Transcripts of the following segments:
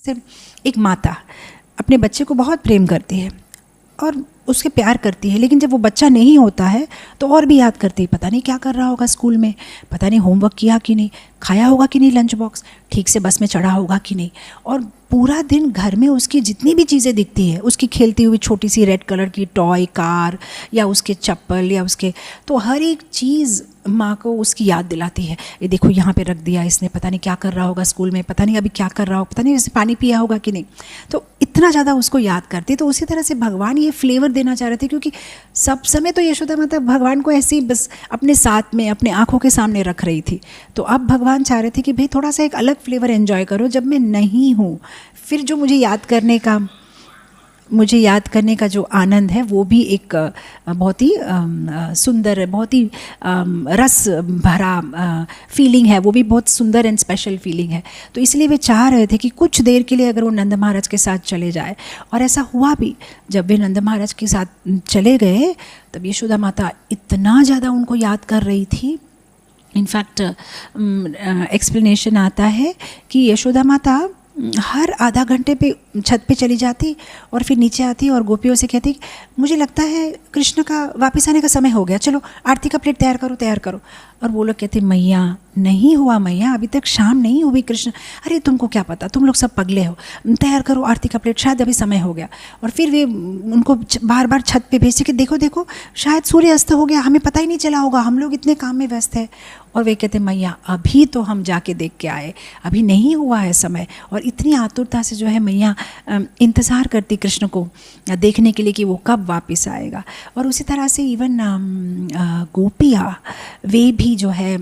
जैसे एक माता अपने बच्चे को बहुत प्रेम करती है और उसके प्यार करती है, लेकिन जब वो बच्चा नहीं होता है तो और भी याद करती है, पता नहीं क्या कर रहा होगा स्कूल में, पता नहीं होमवर्क किया कि नहीं, खाया होगा कि नहीं लंच बॉक्स, ठीक से बस में चढ़ा होगा कि नहीं। और पूरा दिन घर में उसकी जितनी भी चीज़ें दिखती है, उसकी खेलती हुई छोटी सी रेड कलर की टॉय कार या उसके चप्पल या उसके, तो हर एक चीज़ माँ को उसकी याद दिलाती है। ये देखो यहाँ पे रख दिया इसने, पता नहीं क्या कर रहा होगा स्कूल में, पता नहीं अभी क्या कर रहा होगा, पता नहीं जैसे पानी पिया होगा कि नहीं। तो इतना ज़्यादा उसको याद करती। तो उसी तरह से भगवान ये फ्लेवर देना चाह रहे थे, क्योंकि सब समय तो यशोदा माता भगवान को ऐसे ही बस अपने साथ में अपने आँखों के सामने रख रही थी। तो अब भगवान चाह रहे थे कि भाई थोड़ा सा एक अलग फ्लेवर एंजॉय करो जब मैं नहीं हूँ। फिर जो मुझे याद करने का जो आनंद है वो भी एक बहुत ही सुंदर, बहुत ही रस भरा फीलिंग है, वो भी बहुत सुंदर एंड स्पेशल फीलिंग है। तो इसलिए वे चाह रहे थे कि कुछ देर के लिए अगर वो नंद महाराज के साथ चले जाए। और ऐसा हुआ भी, जब वे नंद महाराज के साथ चले गए तब यशोदा माता इतना ज़्यादा उनको याद कर रही थी। इनफैक्ट एक्सप्लेनेशन आता है कि यशोदा माता हर आधा घंटे पे छत पे चली जाती और फिर नीचे आती और गोपियों से कहती मुझे लगता है कृष्ण का वापस आने का समय हो गया, चलो आरती का प्लेट तैयार करो। और वो लोग कहते मैया नहीं हुआ, मैया अभी तक शाम नहीं हुई कृष्ण, अरे तुमको क्या पता, तुम लोग सब पगले हो, तैयार करो आरती का प्लेट, शायद अभी समय हो गया। और फिर वे उनको बार बार छत पे भेजते कि देखो देखो शायद सूर्य अस्त हो गया, हमें पता ही नहीं चला होगा, हम लोग इतने काम में व्यस्त हैं। और वे कहते मैया अभी तो हम जाके देख के आए, अभी नहीं हुआ है समय। और इतनी आतुरता से जो है मैया इंतज़ार करती कृष्ण को देखने के लिए कि वो कब वापस आएगा। और उसी तरह से इवन गोपियाँ वे भी जो है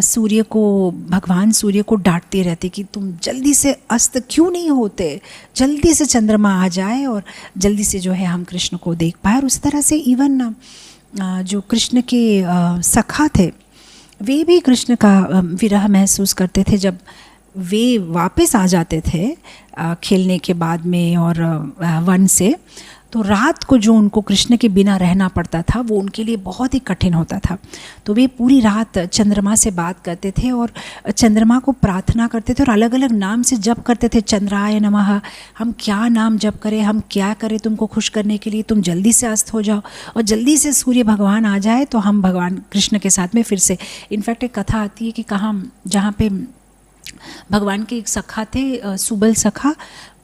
सूर्य को, भगवान सूर्य को डांटते रहते कि तुम जल्दी से अस्त क्यों नहीं होते, जल्दी से चंद्रमा आ जाए और जल्दी से जो है हम कृष्ण को देख पाए। और उसी तरह से इवन जो कृष्ण के सखा थे वे भी कृष्ण का विरह महसूस करते थे जब वे वापस आ जाते थे खेलने के बाद में और वन से। तो रात को जो उनको कृष्ण के बिना रहना पड़ता था वो उनके लिए बहुत ही कठिन होता था। तो वे पूरी रात चंद्रमा से बात करते थे और चंद्रमा को प्रार्थना करते थे और अलग अलग नाम से जप करते थे, चंद्राय नमः, हम क्या नाम जप करें, हम क्या करें तुमको खुश करने के लिए, तुम जल्दी से अस्त हो जाओ और जल्दी से सूर्य भगवान आ जाए तो हम भगवान कृष्ण के साथ में फिर से। इनफैक्ट एक कथा आती है कि कहाँ जहाँ पे भगवान के एक सखा थे, सुबल सखा,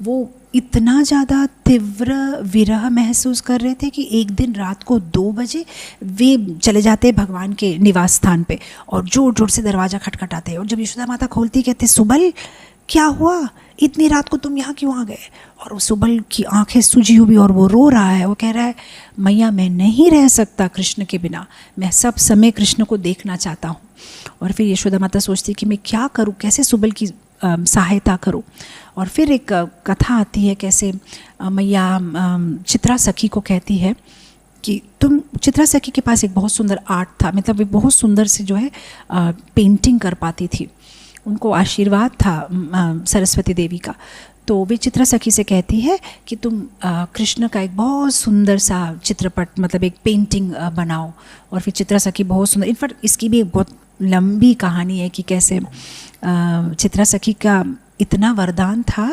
वो इतना ज़्यादा तीव्र विरह महसूस कर रहे थे कि एक दिन रात को 2 बजे वे चले जाते भगवान के निवास स्थान पे और जोर जोर से दरवाज़ा खटखटाते। और जब यशोदा माता खोलती कहते सुबल क्या हुआ, इतनी रात को तुम यहाँ क्यों आ गए। और वो सुबल की आंखें सूजी हुई और वो रो रहा है, वो कह रहा है मैया मैं नहीं रह सकता कृष्ण के बिना, मैं सब समय कृष्ण को देखना चाहता हूँ। और फिर यशोदा माता सोचती कि मैं क्या करूँ, कैसे सुबल की सहायता करूँ। और फिर एक कथा आती है कैसे मैया चित्रा सखी को कहती है कि तुम, चित्रा सखी के पास एक बहुत सुंदर आर्ट था, मतलब वे बहुत सुंदर से जो है पेंटिंग कर पाती थी, उनको आशीर्वाद था सरस्वती देवी का। तो वे चित्रा सखी से कहती है कि तुम कृष्ण का एक बहुत सुंदर सा चित्रपट, मतलब एक पेंटिंग बनाओ। और फिर चित्रा सखी बहुत सुंदर, इनफैक्ट इसकी भी एक बहुत लंबी कहानी है कि कैसे चित्रा सखी का इतना वरदान था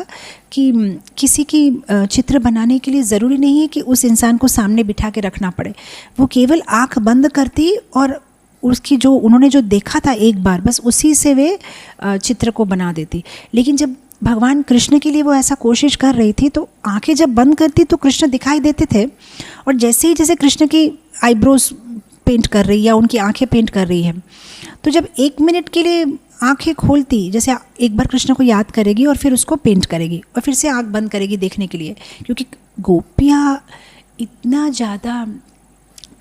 कि किसी की चित्र बनाने के लिए ज़रूरी नहीं है कि उस इंसान को सामने बिठा के रखना पड़े, वो केवल आँख बंद करती और उसकी जो उन्होंने जो देखा था एक बार बस उसी से वे चित्र को बना देती। लेकिन जब भगवान कृष्ण के लिए वो ऐसा कोशिश कर रही थी तो आंखें जब बंद करती तो कृष्ण दिखाई देते थे। और जैसे कृष्ण की आईब्रोज पेंट कर रही या उनकी आंखें पेंट कर रही है, तो जब 1 मिनट के लिए आंखें खोलती, जैसे एक बार कृष्ण को याद करेगी और फिर उसको पेंट करेगी और फिर से आंख बंद करेगी देखने के लिए, क्योंकि गोपियाँ इतना ज़्यादा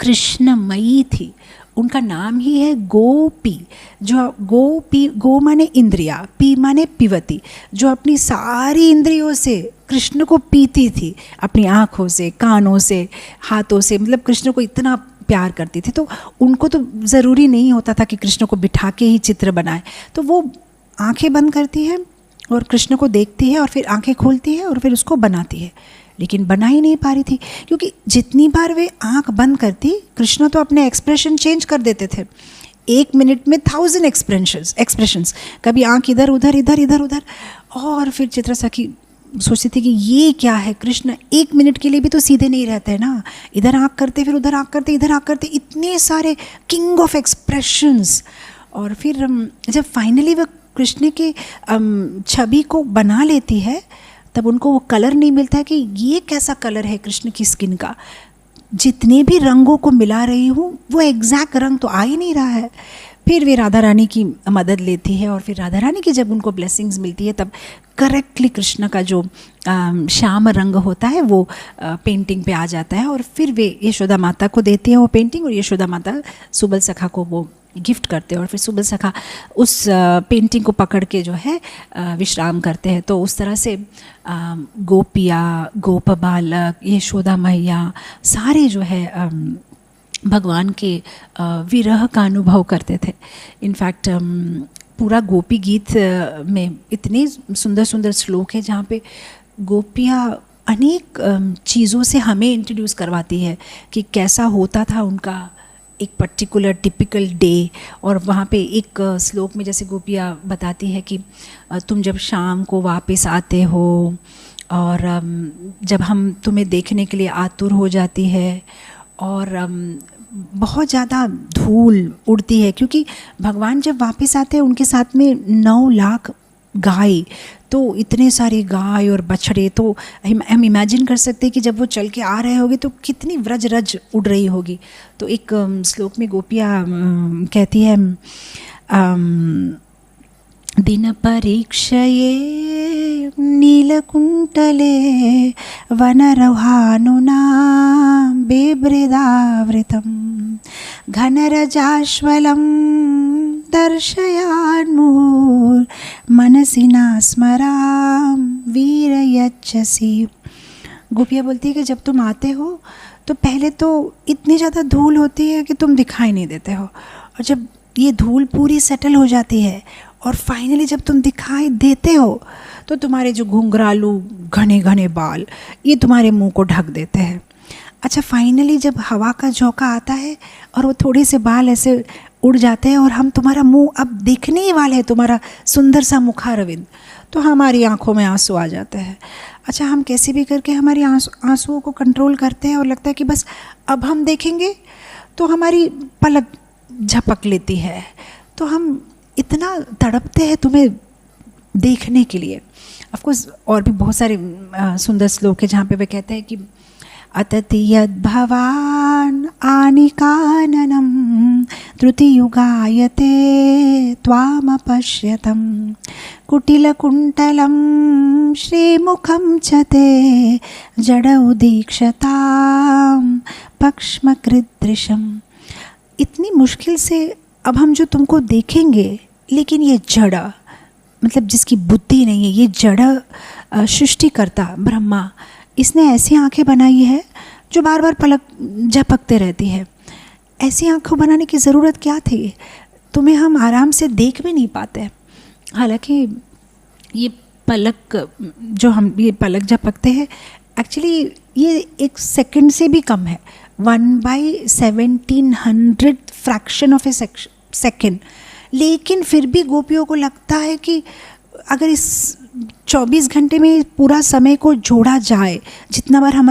कृष्णमयी थी। उनका नाम ही है गोपी, जो गोपी, गो माने इंद्रिया, पी माने पीवती, जो अपनी सारी इंद्रियों से कृष्ण को पीती थी, अपनी आँखों से, कानों से, हाथों से, मतलब कृष्ण को इतना प्यार करती थी। तो उनको तो ज़रूरी नहीं होता था कि कृष्ण को बिठा के ही चित्र बनाए, तो वो आंखें बंद करती है और कृष्ण को देखती है और फिर आंखें खोलती है और फिर उसको बनाती है। लेकिन बना ही नहीं पा रही थी, क्योंकि जितनी बार वे आंख बंद करती कृष्ण तो अपने एक्सप्रेशन चेंज कर देते थे। 1 मिनट में 1000 एक्सप्रेशंस, कभी आंख इधर उधर इधर इधर उधर। और फिर चित्रा सखी सोचती थी कि ये क्या है, कृष्ण 1 मिनट के लिए भी तो सीधे नहीं रहते हैं ना, इधर आंख करते फिर उधर आंख करते इधर आंख करते, इतने सारे किंग ऑफ एक्सप्रेशंस। और फिर जब फाइनली वह कृष्ण के छवि को बना लेती है, तब उनको वो कलर नहीं मिलता है कि ये कैसा कलर है कृष्ण की स्किन का। जितने भी रंगों को मिला रही हूँ वो एग्जैक्ट रंग तो आ ही नहीं रहा है। फिर वे राधा रानी की मदद लेती है और फिर राधा रानी की जब उनको ब्लेसिंग्स मिलती है तब करेक्टली कृष्ण का जो श्याम रंग होता है वो पेंटिंग पे आ जाता है। और फिर वे यशोदा माता को देती हैं वो पेंटिंग, और यशोदा माता सुबल सखा को वो गिफ्ट करते हैं। और फिर सुबल सखा उस पेंटिंग को पकड़ के जो है विश्राम करते हैं। तो उस तरह से गोपिया, गोप बालक, यशोदा मैया सारे जो है भगवान के विरह का अनुभव करते थे। इनफैक्ट पूरा गोपी गीत में इतने सुंदर सुंदर श्लोक है जहाँ पे गोपियाँ अनेक चीज़ों से हमें इंट्रोड्यूस करवाती है कि कैसा होता था उनका एक पर्टिकुलर टिपिकल डे। और वहाँ पे एक श्लोक में जैसे गोपियाँ बताती है कि तुम जब शाम को वापस आते हो और जब हम तुम्हें देखने के लिए आतुर हो जाती है, और बहुत ज़्यादा धूल उड़ती है क्योंकि भगवान जब वापस आते हैं उनके साथ में 9 लाख गाय, तो इतने सारे गाय और बछड़े, तो हम इमेजिन कर सकते हैं कि जब वो चल के आ रहे होंगे तो कितनी व्रज रज उड़ रही होगी। तो एक श्लोक में गोपियाँ कहती है दिन परीक्षये नीलकुंटले वनरहानुना बेभृदावृतं घनरजाश्वलं दर्शयान्मुहुर् मनसि न स्मराम वीरयच्छसि। गोपियाँ बोलती है कि जब तुम आते हो तो पहले तो इतनी ज़्यादा धूल होती है कि तुम दिखाई नहीं देते हो, और जब ये धूल पूरी सेटल हो जाती है और फाइनली जब तुम दिखाई देते हो तो तुम्हारे जो घुंघरालू घने घने बाल ये तुम्हारे मुंह को ढक देते हैं। अच्छा, फाइनली जब हवा का झोंका आता है और वो थोड़े से बाल ऐसे उड़ जाते हैं और हम तुम्हारा मुंह अब देखने ही वाले हैं, तुम्हारा सुंदर सा मुखारविंद, तो हमारी आंखों में आंसू आ जाते हैं। अच्छा, हम कैसे भी करके हमारी आंसुओं को कंट्रोल करते हैं और लगता है कि बस अब हम देखेंगे, तो हमारी पलक झपक लेती है, तो हम इतना तड़पते हैं तुम्हें देखने के लिए। ऑफकोर्स और भी बहुत सारे सुंदर श्लोक है जहाँ पे वे कहते हैं कि अतति यद्भवान् आनिकाननं तृतीयुगायते त्वामपश्यतं कुटिलकुण्टलं श्रीमुखं च ते जड उदीक्षतां पक्ष्मकृदृशम्। इतनी मुश्किल से अब हम जो तुमको देखेंगे, लेकिन ये जड़, मतलब जिसकी बुद्धि नहीं है, ये जड़ सृष्टिकर्ता ब्रह्मा, इसने ऐसी आंखें बनाई है जो बार बार पलक झपकते रहती है। ऐसी आंखों बनाने की ज़रूरत क्या थी? तुम्हें हम आराम से देख भी नहीं पाते। हालांकि ये पलक जो हम ये पलक झपकते हैं, एक्चुअली ये 1 सेकंड से भी कम है, 1/1700 फ्रैक्शन ऑफ ए सेकंड। लेकिन फिर भी गोपियों को लगता है कि अगर इस 24 घंटे में पूरा समय को जोड़ा जाए, जितना बार हम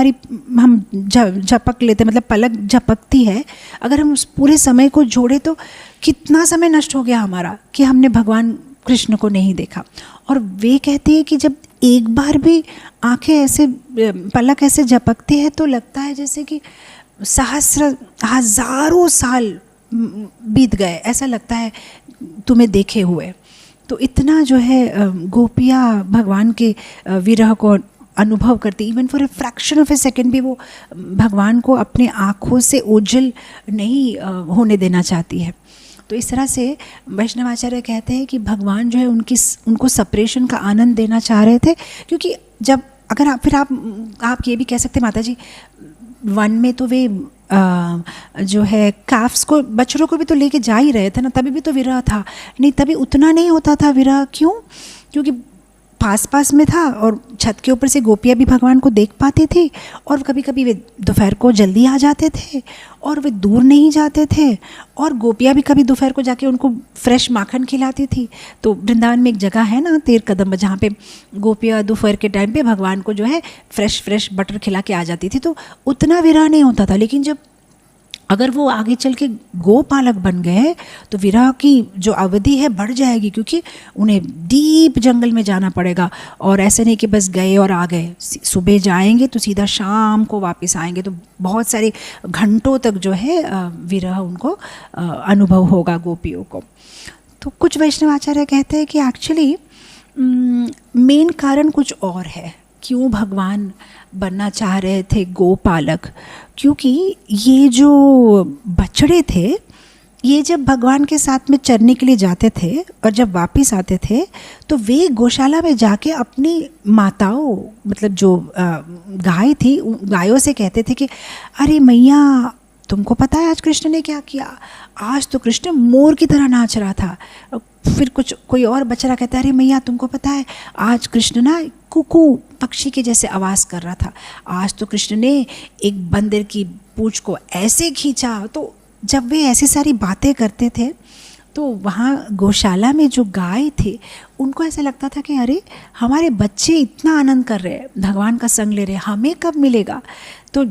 झपक लेते, मतलब पलक झपकती है, अगर हम उस पूरे समय को जोड़े तो कितना समय नष्ट हो गया हमारा कि हमने भगवान कृष्ण को नहीं देखा। और वे कहती है कि जब एक बार भी आंखें ऐसे पलक ऐसे झपकती है तो लगता है जैसे कि हजारों साल बीत गए, ऐसा लगता है तुम्हें देखे हुए। तो इतना जो है गोपियाँ भगवान के विरह को अनुभव करती, even for a fraction of A second भी वो भगवान को अपने आँखों से ओझल नहीं होने देना चाहती है। तो इस तरह से वैष्णवाचार्य कहते हैं कि भगवान जो है उनको सेपरेशन का आनंद देना चाह रहे थे, क्योंकि जब अगर आप ये भी कह सकते माता जी, वन में तो वे जो है काफ्स को, बछड़ों को भी तो लेके जा ही रहे थे ना, तभी भी तो विरह था। नहीं, तभी उतना नहीं होता था विरह। क्यों? क्योंकि पास पास में था और छत के ऊपर से गोपियाँ भी भगवान को देख पाती थी, और कभी कभी वे दोपहर को जल्दी आ जाते थे और वे दूर नहीं जाते थे, और गोपियाँ भी कभी दोपहर को जाके उनको फ्रेश माखन खिलाती थी। तो वृंदावन में एक जगह है ना तेर कदम, जहाँ पे गोपियाँ दोपहर के टाइम पे भगवान को जो है फ्रेश बटर खिला के आ जाती थी। तो उतना विरह नहीं होता था। लेकिन जब अगर वो आगे चल के गोपालक बन गए तो विरह की जो अवधि है बढ़ जाएगी, क्योंकि उन्हें डीप जंगल में जाना पड़ेगा। और ऐसे नहीं कि बस गए और आ गए, सुबह जाएंगे तो सीधा शाम को वापस आएंगे, तो बहुत सारे घंटों तक जो है विरह उनको अनुभव होगा गोपियों को। तो कुछ वैष्णवाचार्य कहते हैं कि एक्चुअली मेन कारण कुछ और है, क्यों भगवान बनना चाह रहे थे गोपालक। क्योंकि ये जो बछड़े थे, ये जब भगवान के साथ में चरने के लिए जाते थे और जब वापस आते थे तो वे गौशाला में जाके अपनी माताओं, मतलब जो गाय थी, गायों से कहते थे कि अरे मैया, तुमको पता है आज कृष्ण ने क्या किया? आज तो कृष्ण मोर की तरह नाच रहा था। फिर कोई और बछड़ा कहता है अरे मैया, तुमको पता है आज कृष्ण ना कुकू पक्षी के जैसे आवाज़ कर रहा था। आज तो कृष्ण ने एक बंदर की पूंछ को ऐसे खींचा। तो जब वे ऐसी सारी बातें करते थे तो वहाँ गौशाला में जो गाय थे उनको ऐसा लगता था कि अरे हमारे बच्चे इतना आनंद कर रहे हैं, भगवान का संग ले रहे हैं, हमें कब मिलेगा? तो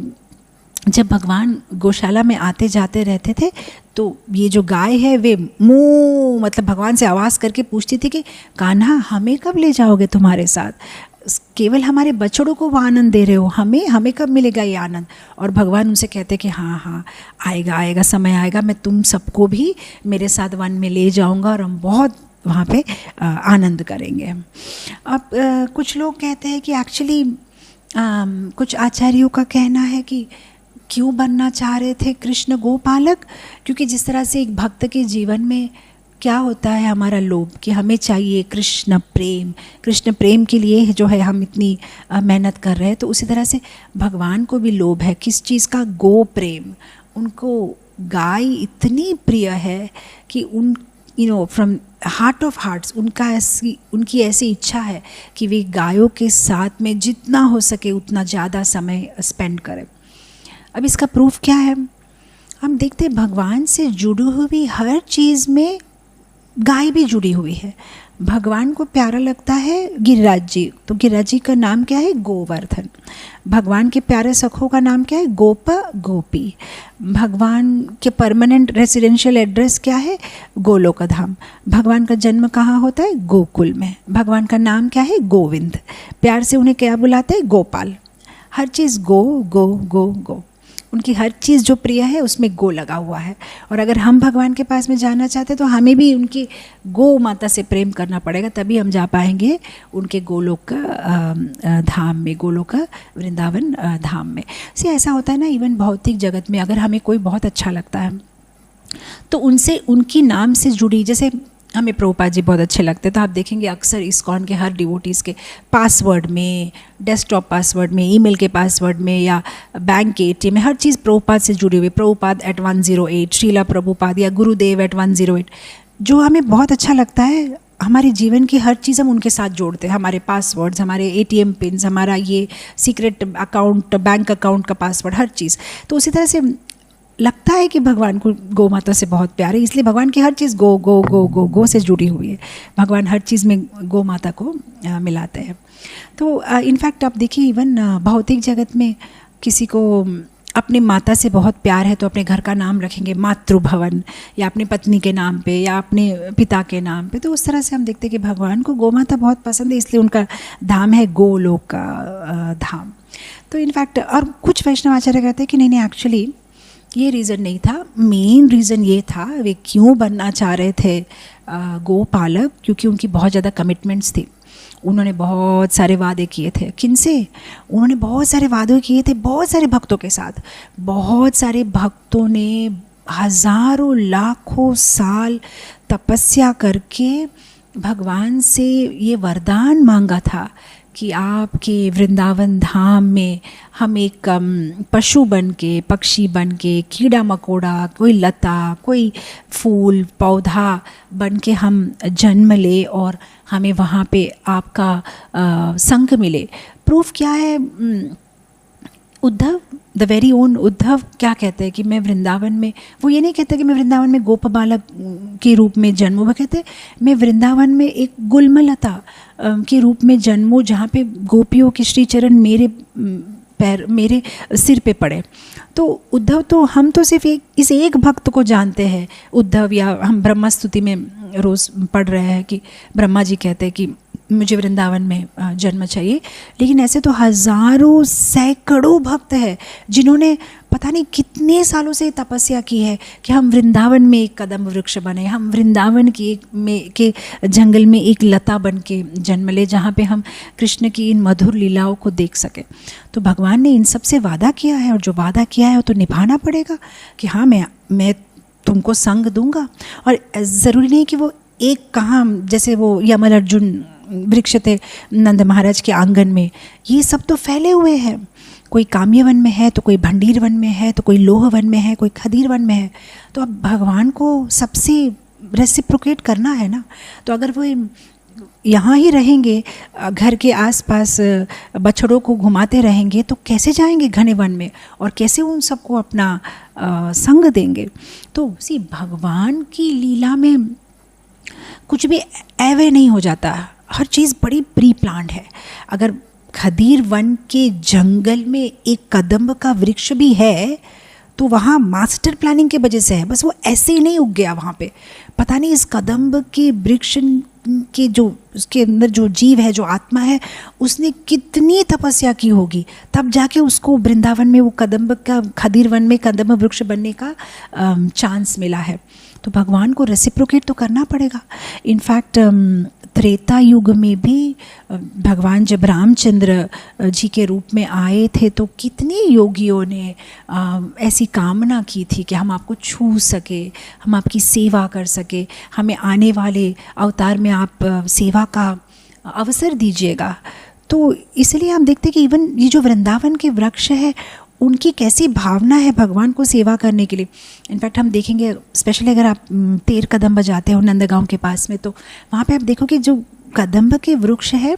जब भगवान गौशाला में आते जाते रहते थे तो ये जो गाय है वे मुँह मतलब भगवान से आवाज़ करके पूछती थी कि कान्हा, हमें कब ले जाओगे तुम्हारे साथ? केवल हमारे बछड़ों को वो आनंद दे रहे हो, हमें कब मिलेगा ये आनंद? और भगवान उनसे कहते कि हाँ आएगा समय आएगा, मैं तुम सबको भी मेरे साथ वन में ले जाऊंगा और हम बहुत वहाँ पे आनंद करेंगे। अब कुछ लोग कहते हैं कि एक्चुअली कुछ आचार्यों का कहना है कि क्यों बनना चाह रहे थे कृष्ण गोपालक, क्योंकि जिस तरह से एक भक्त के जीवन में क्या होता है, हमारा लोभ कि हमें चाहिए कृष्ण प्रेम के लिए जो है हम इतनी मेहनत कर रहे हैं, तो उसी तरह से भगवान को भी लोभ है किस चीज़ का? गो प्रेम। उनको गाय इतनी प्रिय है कि उन फ्रॉम हार्ट ऑफ हार्ट्स उनकी ऐसी इच्छा है कि वे गायों के साथ में जितना हो सके उतना ज़्यादा समय स्पेंड करें। अब इसका प्रूफ क्या है? हम देखते हैं भगवान से जुड़ी हुई हर चीज़ में गाय भी जुड़ी हुई है। भगवान को प्यारा लगता है गिरिराज जी, तो गिरिराज जी का नाम क्या है? गोवर्धन। भगवान के प्यारे सखों का नाम क्या है? गोप गोपी। भगवान के परमानेंट रेसिडेंशियल एड्रेस क्या है? गोलोक धाम। भगवान का जन्म कहाँ होता है? गोकुल में। भगवान का नाम क्या है? गोविंद। प्यार से उन्हें क्या बुलाते हैं? गोपाल। हर चीज़ गो गो गो गो, उनकी हर चीज़ जो प्रिय है उसमें गो लगा हुआ है। और अगर हम भगवान के पास में जाना चाहते हैं तो हमें भी उनकी गो माता से प्रेम करना पड़ेगा, तभी हम जा पाएंगे उनके गोलोक धाम में, गोलोक वृंदावन धाम में। से ऐसा होता है ना, इवन भौतिक जगत में अगर हमें कोई बहुत अच्छा लगता है तो उनसे उनकी नाम से जुड़ी, जैसे हमें प्रभुपाद जी बहुत अच्छे लगते हैं, तो आप देखेंगे अक्सर इस्कॉन के हर डिवोटीज़ के पासवर्ड में, डेस्कटॉप पासवर्ड में, ईमेल के पासवर्ड में या बैंक के ATM में हर चीज़ प्रभुपाद से जुड़ी हुई। प्रभुपाद @108, श्रीला प्रभुपाद या गुरुदेव @108। जो हमें बहुत अच्छा लगता है, हमारे जीवन की हर चीज़ हम उनके साथ जोड़ते हैं। हमारे पासवर्ड्स, हमारे ATM पिन्स, हमारा ये सीक्रेट अकाउंट, बैंक अकाउंट का पासवर्ड, हर चीज़। तो उसी तरह से लगता है कि भगवान को गौ माता से बहुत प्यार है, इसलिए भगवान की हर चीज़ गो गो गो गो गो से जुड़ी हुई है। भगवान हर चीज़ में गौ माता को मिलाते हैं। तो इनफैक्ट आप देखिए इवन भौतिक जगत में किसी को अपनी माता से बहुत प्यार है तो अपने घर का नाम रखेंगे मातृभवन, या अपनी पत्नी के नाम पे या अपने पिता के नाम पे। तो उस तरह से हम देखते हैं कि भगवान को गौ माता बहुत पसंद है, इसलिए उनका धाम है गोलोक का धाम। तो इनफैक्ट और कुछ वैष्णव आचार्य कहते हैं कि नहीं एक्चुअली ये रीज़न नहीं था, मेन रीज़न ये था वे क्यों बनना चाह रहे थे गोपालक, क्योंकि उनकी बहुत ज़्यादा कमिटमेंट्स थी। उन्होंने बहुत सारे वादे किए थे। किनसे? उन्होंने बहुत सारे वादे किए थे बहुत सारे भक्तों के साथ। बहुत सारे भक्तों ने हज़ारों लाखों साल तपस्या करके भगवान से ये वरदान मांगा था कि आपके वृंदावन धाम में हम एक पशु बन के, पक्षी बन के, कीड़ा मकोड़ा, कोई लता, कोई फूल पौधा बन के हम जन्म ले और हमें वहाँ पे आपका संग मिले। प्रूफ क्या है? Uddhav, the very own Uddhav क्या कहते हैं कि मैं वृंदावन में, वो ये नहीं कहते कि मैं वृंदावन में गोप बालक के रूप में जन्मूँ, वो कहते मैं वृंदावन में एक गुलमलता के रूप में जन्मूँ, जहाँ पे गोपियों के श्री चरण मेरे सिर पे पड़े। तो उद्धव, तो हम तो सिर्फ इस एक भक्त को जानते हैं उद्धव, या हम ब्रह्मा स्तुति में रोज़ पढ़ रहे हैं कि ब्रह्मा जी कहते हैं कि मुझे वृंदावन में जन्म चाहिए, लेकिन ऐसे तो हजारों सैकड़ों भक्त हैं जिन्होंने पता नहीं कितने सालों से तपस्या की है कि हम वृंदावन में एक कदम वृक्ष बने, हम वृंदावन के जंगल में एक लता बन के जन्म ले, जहाँ पे हम कृष्ण की इन मधुर लीलाओं को देख सके। तो भगवान ने इन सब से वादा किया है, और जो वादा किया है वो तो निभाना पड़ेगा कि हाँ मैं तुमको संग दूंगा। और ज़रूरी नहीं कि वो एक कहाँ, जैसे वो यमल अर्जुन वृक्ष थे नंद महाराज के आंगन में, ये सब तो फैले हुए हैं। कोई काम्य वन में है, तो कोई भंडीर वन में है, तो कोई लोह वन में है, कोई खदीर वन में है। तो अब भगवान को सबसे रेसिप्रोकेट करना है ना। तो अगर वो यहाँ ही रहेंगे, घर के आसपास बछड़ों को घुमाते रहेंगे, तो कैसे जाएंगे घने वन में और कैसे उन सबको अपना संग देंगे? तो उसी भगवान की लीला में कुछ भी एवे नहीं हो जाता, हर चीज़ बड़ी प्री प्लान्ड है। अगर खदीर वन के जंगल में एक कदम्ब का वृक्ष भी है तो वहाँ मास्टर प्लानिंग के वजह से है, बस वो ऐसे ही नहीं उग गया वहाँ पे। पता नहीं इस कदम्ब के वृक्ष के जो उसके अंदर जो जीव है, जो आत्मा है, उसने कितनी तपस्या की होगी, तब जाके उसको वृंदावन में वो कदम्ब का, खदीर वन में कदम्ब वृक्ष बनने का चांस मिला है। तो भगवान को रेसिप्रोकेट तो करना पड़ेगा। इनफैक्ट त्रेता युग में भी भगवान जब रामचंद्र जी के रूप में आए थे तो कितने योगियों ने ऐसी कामना की थी कि हम आपको छू सके, हम आपकी सेवा कर सके, हमें आने वाले अवतार में आप सेवा का अवसर दीजिएगा। तो इसलिए हम देखते हैं कि इवन ये जो वृंदावन के वृक्ष है, उनकी कैसी भावना है भगवान को सेवा करने के लिए। इनफैक्ट हम देखेंगे, स्पेशली अगर आप तेर कदम्ब जाते हो नंदगांव के पास में, तो वहाँ पे आप देखोगे जो कदम्ब के वृक्ष है,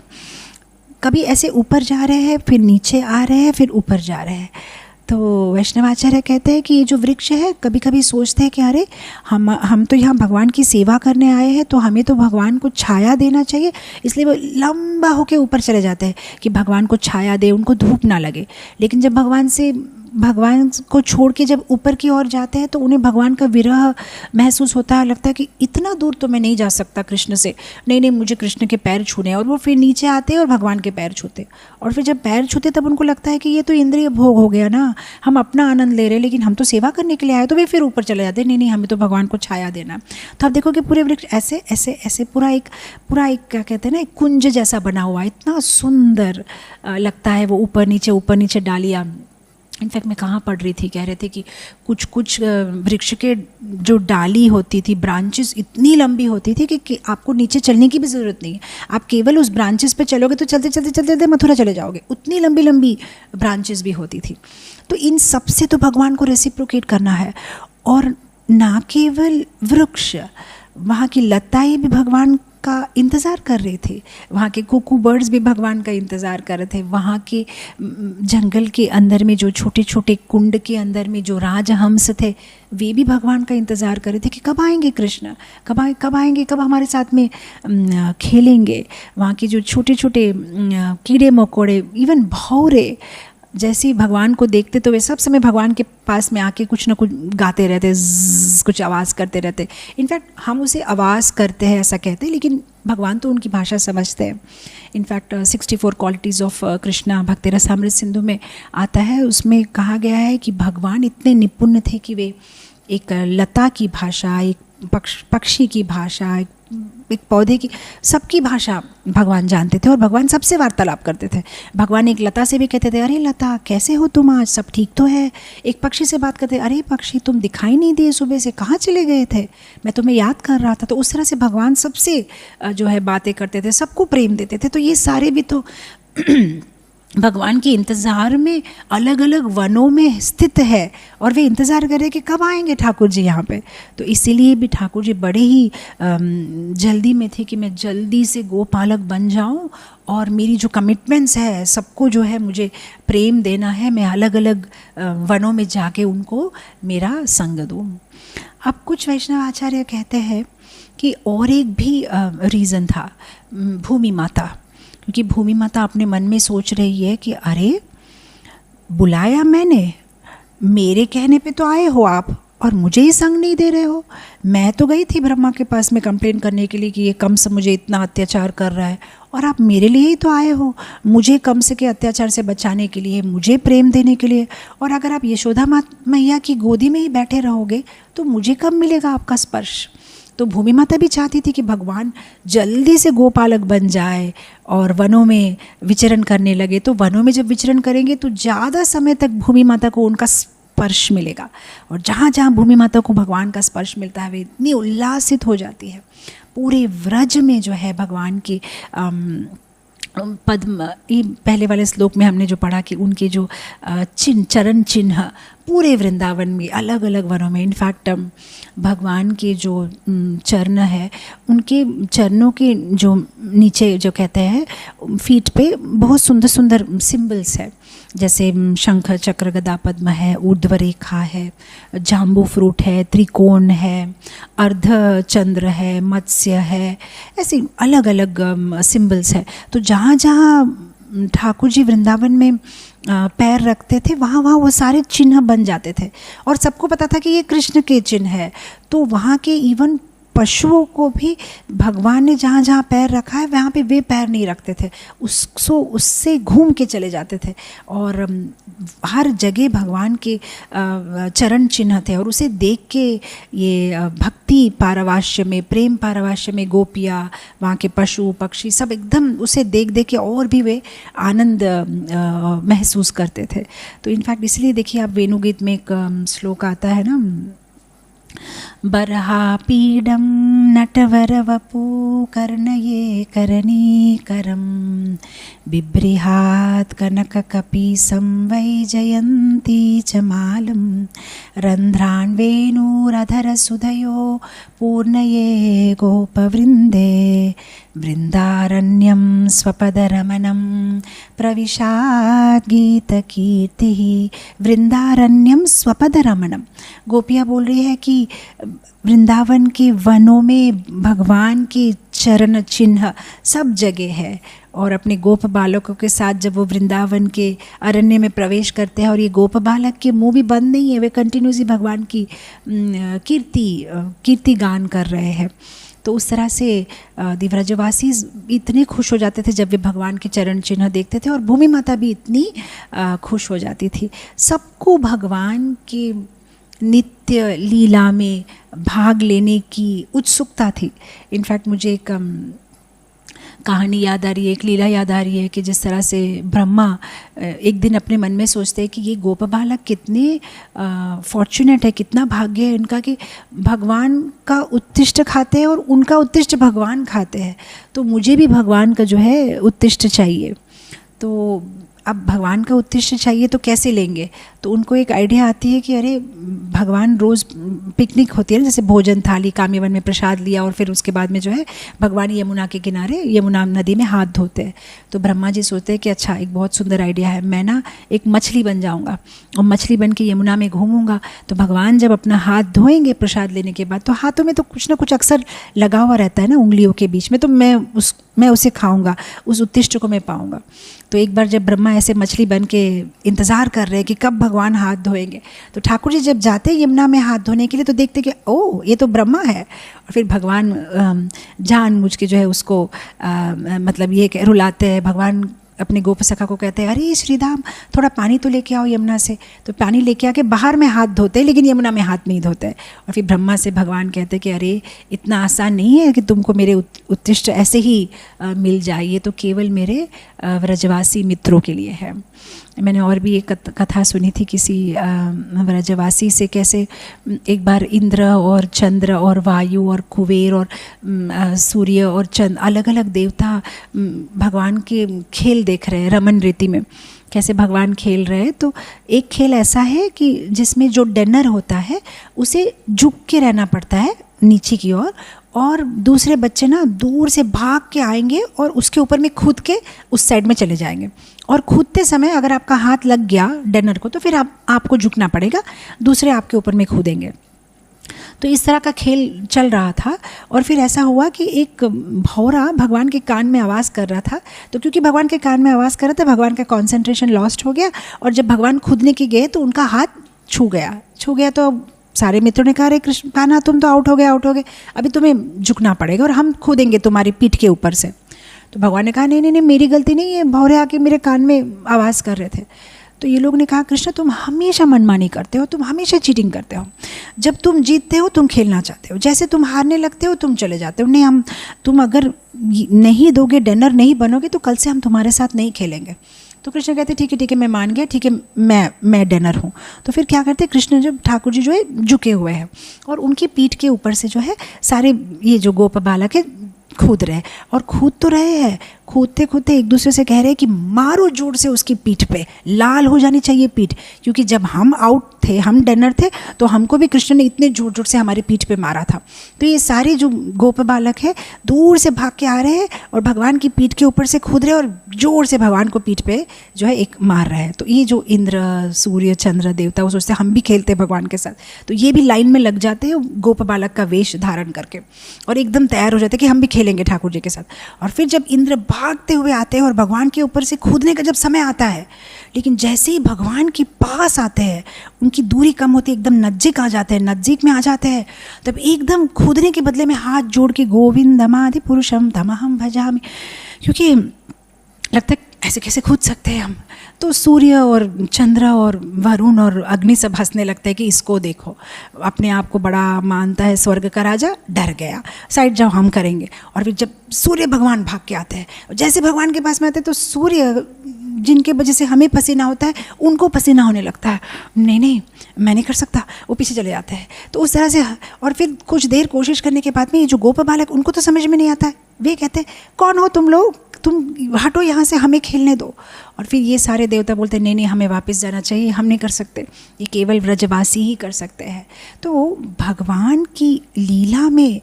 कभी ऐसे ऊपर जा रहे हैं, फिर नीचे आ रहे हैं, फिर ऊपर जा रहे हैं। तो वैष्णवाचार्य कहते हैं कि ये जो वृक्ष है, कभी कभी सोचते हैं कि अरे हम तो यहाँ भगवान की सेवा करने आए हैं, तो हमें तो भगवान को छाया देना चाहिए, इसलिए वो लंबा होके ऊपर चले जाते हैं कि भगवान को छाया दे, उनको धूप ना लगे। लेकिन जब भगवान को छोड़ के जब ऊपर की ओर जाते हैं तो उन्हें भगवान का विरह महसूस होता है, लगता है कि इतना दूर तो मैं नहीं जा सकता कृष्ण से, नहीं मुझे कृष्ण के पैर छूने हैं। और वो फिर नीचे आते हैं और भगवान के पैर छूते, और फिर जब पैर छूते तब उनको लगता है कि ये तो इंद्रिय भोग हो गया ना, हम अपना आनंद ले रहे हैं, लेकिन हम तो सेवा करने के लिए आए। तो वे फिर ऊपर चले जाते हैं, नहीं हमें तो भगवान को छाया देना। तो आप देखो कि पूरे वृक्ष ऐसे ऐसे ऐसे पूरा एक क्या कहते हैं ना, एक कुंज जैसा बना हुआ है, इतना सुंदर लगता है वो ऊपर नीचे डालियाँ। इनफैक्ट मैं कहाँ पढ़ रही थी, कह रहे थे कि कुछ वृक्ष के जो डाली होती थी, ब्रांचेस इतनी लंबी होती थी कि आपको नीचे चलने की भी ज़रूरत नहीं है, आप केवल उस ब्रांचेस पे चलोगे तो चलते मथुरा चले जाओगे, उतनी लंबी ब्रांचेस भी होती थी। तो इन सब से तो भगवान को रेसिप्रोकेट करना है। और ना केवल वृक्ष, वहाँ की लताएँ भी भगवान का इंतज़ार कर रहे थे, वहाँ के कुकू बर्ड्स भी भगवान का इंतज़ार कर रहे थे, वहाँ के जंगल के अंदर में जो छोटे छोटे कुंड के अंदर में जो राजहंस थे, वे भी भगवान का इंतज़ार कर रहे थे कि कब आएंगे कृष्ण, कब आएंगे, कब हमारे साथ में खेलेंगे। वहाँ के जो छोटे छोटे कीड़े मकोड़े, इवन भौरे, जैसे ही भगवान को देखते तो वे सब समय भगवान के पास में आके कुछ ना कुछ गाते रहते, कुछ आवाज़ करते रहते। इनफैक्ट हम उसे आवाज़ करते हैं ऐसा कहते हैं, लेकिन भगवान तो उनकी भाषा समझते हैं। इनफैक्ट 64 क्वालिटीज़ ऑफ कृष्णा भक्ति रसामृत सिंधु में आता है, उसमें कहा गया है कि भगवान इतने निपुण थे कि वे एक लता की भाषा, एक पक्षी की भाषा, एक पौधे की, सबकी भाषा भगवान जानते थे और भगवान सबसे वार्तालाप करते थे। भगवान एक लता से भी कहते थे, अरे लता कैसे हो तुम, आज सब ठीक तो है। एक पक्षी से बात करते, अरे पक्षी तुम दिखाई नहीं दिए, सुबह से कहाँ चले गए थे, मैं तुम्हें याद कर रहा था। तो उस तरह से भगवान सबसे जो है बातें करते थे, सबको प्रेम देते थे। तो ये सारे भी तो भगवान के इंतज़ार में अलग अलग वनों में स्थित है और वे इंतज़ार कर रहे हैं कि कब आएंगे ठाकुर जी यहाँ पे। तो इसीलिए भी ठाकुर जी बड़े ही जल्दी में थे कि मैं जल्दी से गोपालक बन जाऊँ और मेरी जो कमिटमेंट्स है सबको जो है मुझे प्रेम देना है, मैं अलग अलग वनों में जाके उनको मेरा संग दूँ। अब कुछ वैष्णव आचार्य कहते हैं कि और एक भी रीज़न था, भूमि माता, क्योंकि भूमि माता अपने मन में सोच रही है कि अरे बुलाया मैंने, मेरे कहने पे तो आए हो आप और मुझे ही संग नहीं दे रहे हो। मैं तो गई थी ब्रह्मा के पास में कंप्लेन करने के लिए कि ये कंस मुझे इतना अत्याचार कर रहा है और आप मेरे लिए ही तो आए हो, मुझे कंस के अत्याचार से बचाने के लिए, मुझे प्रेम देने के लिए। और अगर आप यशोदा मैया की गोदी में ही बैठे रहोगे तो मुझे कब मिलेगा आपका स्पर्श। तो भूमि माता भी चाहती थी कि भगवान जल्दी से गोपालक बन जाए और वनों में विचरण करने लगे। तो वनों में जब विचरण करेंगे तो ज़्यादा समय तक भूमि माता को उनका स्पर्श मिलेगा, और जहाँ जहाँ भूमि माता को भगवान का स्पर्श मिलता है वे इतनी उल्लासित हो जाती है। पूरे व्रज में जो है भगवान की पद्म, ये पहले वाले श्लोक में हमने जो पढ़ा कि उनके जो चरण चिन्ह पूरे वृंदावन में अलग अलग वनों में, इनफैक्ट भगवान के जो चरण है उनके चरणों के जो नीचे जो कहते हैं फीट पे बहुत सुंदर सुंदर सिंबल्स है, जैसे शंख चक्र गदा पद्म है, ऊर्ध्व रेखा है, जाम्बू फ्रूट है, त्रिकोण है, अर्ध चंद्र है, मत्स्य है, ऐसे अलग अलग सिंबल्स है। तो जहाँ जहाँ ठाकुर जी वृंदावन में पैर रखते थे वहाँ वहाँ वो सारे चिन्ह बन जाते थे और सबको पता था कि ये कृष्ण के चिन्ह है। तो वहाँ के इवन पशुओं को भी भगवान ने जहाँ जहाँ पैर रखा है वहाँ पे वे पैर नहीं रखते थे, उससे घूम के चले जाते थे। और हर जगह भगवान के चरण चिन्ह थे और उसे देख के ये भक्ति पारवाश्य में, प्रेम पारवाश्य में गोपियाँ, वहाँ के पशु पक्षी सब एकदम उसे देख देख के और भी वे आनंद महसूस करते थे। तो इनफैक्ट इसलिए देखिए आप वेणुगीत में एक श्लोक आता है ना, बर्हापीडं नटवरवपू कर्णये करणीकरं बिभ्रिहात् कनककपीसं वैजयन्ती च मालं रन्ध्रान् वेणुरधरसुधयो पूर्णये गोपवृन्दे वृन्दारण्यं स्वपदरमणं प्रविशात् गीतकीर्तिः। वृंदारण्यम स्वपदरमणम, गोपियाँ बोल रही है कि वृंदावन के वनों में भगवान के चरण चिन्ह सब जगह है। और अपने गोप बालकों के साथ जब वो वृंदावन के अरण्य में प्रवेश करते हैं और ये गोप बालक के मुंह भी बंद नहीं है, वे कंटिन्यूसली भगवान की कीर्ति गान कर रहे हैं। तो उस तरह से दिव्रजवासी इतने खुश हो जाते थे जब वे भगवान के चरण चिन्ह देखते थे, और भूमि माता भी इतनी खुश हो जाती थी। सबको भगवान के नित्य लीला में भाग लेने की उत्सुकता थी। इनफैक्ट मुझे एक कहानी याद आ रही है, एक लीला याद आ रही है कि जिस तरह से ब्रह्मा एक दिन अपने मन में सोचते हैं कि ये गोप बालक कितने फॉर्चुनेट है, कितना भाग्य है इनका कि भगवान का उत्तिष्ठ खाते हैं और उनका उत्तिष्ठ भगवान खाते हैं, तो मुझे भी भगवान का जो है उत्तिष्ठ चाहिए। तो अब भगवान का उत्तिष्ठ चाहिए तो कैसे लेंगे, तो उनको एक आइडिया आती है कि अरे भगवान रोज़ पिकनिक होती है ना, जैसे भोजन थाली काम्यवन में प्रसाद लिया और फिर उसके बाद में जो है भगवान यमुना के किनारे यमुना नदी में हाथ धोते हैं। तो ब्रह्मा जी सोचते हैं कि अच्छा एक बहुत सुंदर आइडिया है, मैं ना एक मछली बन जाऊँगा और मछली बन के यमुना में घूमूंगा। तो भगवान जब अपना हाथ धोएंगे प्रसाद लेने के बाद तो हाथों में तो कुछ ना कुछ अक्सर लगा हुआ रहता है ना उंगलियों के बीच में, तो मैं उसे खाऊंगा, उस उत्तिष्ठ को मैं पाऊंगा। तो एक बार जब ब्रह्मा ऐसे मछली बन के इंतज़ार कर रहे हैं कि कब भगवान हाथ धोएंगे, तो ठाकुर जी जब जाते हैं यमुना में हाथ धोने के लिए तो देखते कि ओह ये तो ब्रह्मा है। और फिर भगवान जानबूझ के जो है उसको मतलब ये रुलाते हैं। भगवान अपने गोप सखा को कहते हैं अरे श्रीधाम थोड़ा पानी तो लेके आओ यमुना से। तो पानी लेके आके बाहर में हाथ धोते हैं लेकिन यमुना में हाथ नहीं धोते। और फिर ब्रह्मा से भगवान कहते हैं कि अरे इतना आसान नहीं है कि तुमको मेरे उत्तिष्ठ ऐसे ही मिल जाए, ये तो केवल मेरे व्रजवासी मित्रों के लिए है। मैंने और भी एक कथा सुनी थी किसी व्रजवासी से, कैसे एक बार इंद्र और चंद्र और वायु और कुबेर और सूर्य और चंद्र, अलग अलग देवता भगवान के खेल देख रहे हैं रमन रीति में, कैसे भगवान खेल रहे हैं। तो एक खेल ऐसा है कि जिसमें जो डनर होता है उसे झुक के रहना पड़ता है नीचे की ओर, और दूसरे बच्चे ना दूर से भाग के आएंगे और उसके ऊपर में कूद के उस साइड में चले जाएंगे, और कूदते समय अगर आपका हाथ लग गया डनर को तो फिर आपको झुकना पड़ेगा, दूसरे आपके ऊपर में कूदेंगे। तो इस तरह का खेल चल रहा था। और फिर ऐसा हुआ कि एक भौरा भगवान के कान में आवाज़ कर रहा था, तो क्योंकि भगवान के कान में आवाज़ कर रहा था भगवान का कॉन्सेंट्रेशन लॉस्ट हो गया, और जब भगवान कूदने के गए तो उनका हाथ छू गया। तो सारे मित्रों ने कहा, अरे कृष्ण कान्हा तुम तो आउट हो गए, अभी तुम्हें झुकना पड़ेगा और हम कूदेंगे तुम्हारी पीठ के ऊपर से। तो भगवान ने कहा, नहीं मेरी गलती नहीं है, भौरे आके मेरे कान में आवाज़ कर रहे थे। तो ये लोग ने कहा, कृष्ण तुम हमेशा मनमानी करते हो, तुम हमेशा चीटिंग करते हो, जब तुम जीतते हो तुम खेलना चाहते हो, जैसे तुम हारने लगते हो तुम चले जाते हो। नहीं, तुम अगर नहीं दोगे, डनर नहीं बनोगे तो कल से हम तुम्हारे साथ नहीं खेलेंगे। तो कृष्ण कहते ठीक है मैं मान गया, ठीक है मैं डनर हूँ। तो फिर क्या करते, कृष्ण जब ठाकुर जी जो है झुके हुए हैं और उनकी पीठ के ऊपर से जो है सारे ये जो गोप बालक है कूद रहे, और कूद तो रहे हैं, कूदते कूदते एक दूसरे से कह रहे हैं कि मारो जोर से उसकी पीठ पे, लाल हो जानी चाहिए पीठ, क्योंकि जब हम आउट थे, हम डनर थे, तो हमको भी कृष्ण ने इतने जोर जोर से हमारी पीठ पे मारा था। तो ये सारे जो गोप बालक है दूर से भाग के आ रहे हैं और भगवान की पीठ के ऊपर से कूद रहे हैं और जोर से भगवान को पीठ पे जो है एक मार रहे हैं। तो ये जो इंद्र सूर्य चंद्र देवता वो सोचते हम भी खेलते हैं भगवान के साथ, तो ये भी लाइन में लग जाते हैं गोप बालक का वेश धारण करके और एकदम तैयार हो जाते हैं कि हम भी खेलेंगे ठाकुर जी के साथ। और फिर जब इंद्र भागते हुए आते हैं और भगवान के ऊपर से कूदने का जब समय आता है, लेकिन जैसे ही भगवान के पास आते हैं उनकी दूरी कम होती है, एकदम नज़दीक में आ जाते हैं, तब एकदम कूदने के बदले में हाथ जोड़ के गोविंदमादि पुरुषम तमहम भजामि, क्योंकि लगता है ऐसे कैसे कूद सकते हैं हम। तो सूर्य और चंद्र और वरुण और अग्नि सब हंसने लगता है कि इसको देखो, अपने आप को बड़ा मानता है, स्वर्ग का राजा, डर गया, साइड जाओ हम करेंगे। और फिर जब सूर्य भगवान भाग के आते हैं, जैसे भगवान के पास में आते हैं तो सूर्य जिनके वजह से हमें पसीना होता है उनको पसीना होने लगता है, नहीं मैं नहीं कर सकता, वो पीछे चले जाते हैं। तो उस तरह से और फिर कुछ देर कोशिश करने के बाद में ये जो गोप बालक उनको तो समझ में नहीं आता है, वे कहते हैं कौन हो तुम लोग, तुम हटो यहाँ से, हमें खेलने दो। और फिर ये सारे देवता बोलते हैं नहीं हमें वापस जाना चाहिए, हम नहीं कर सकते, ये केवल व्रजवासी ही कर सकते हैं। तो भगवान की लीला में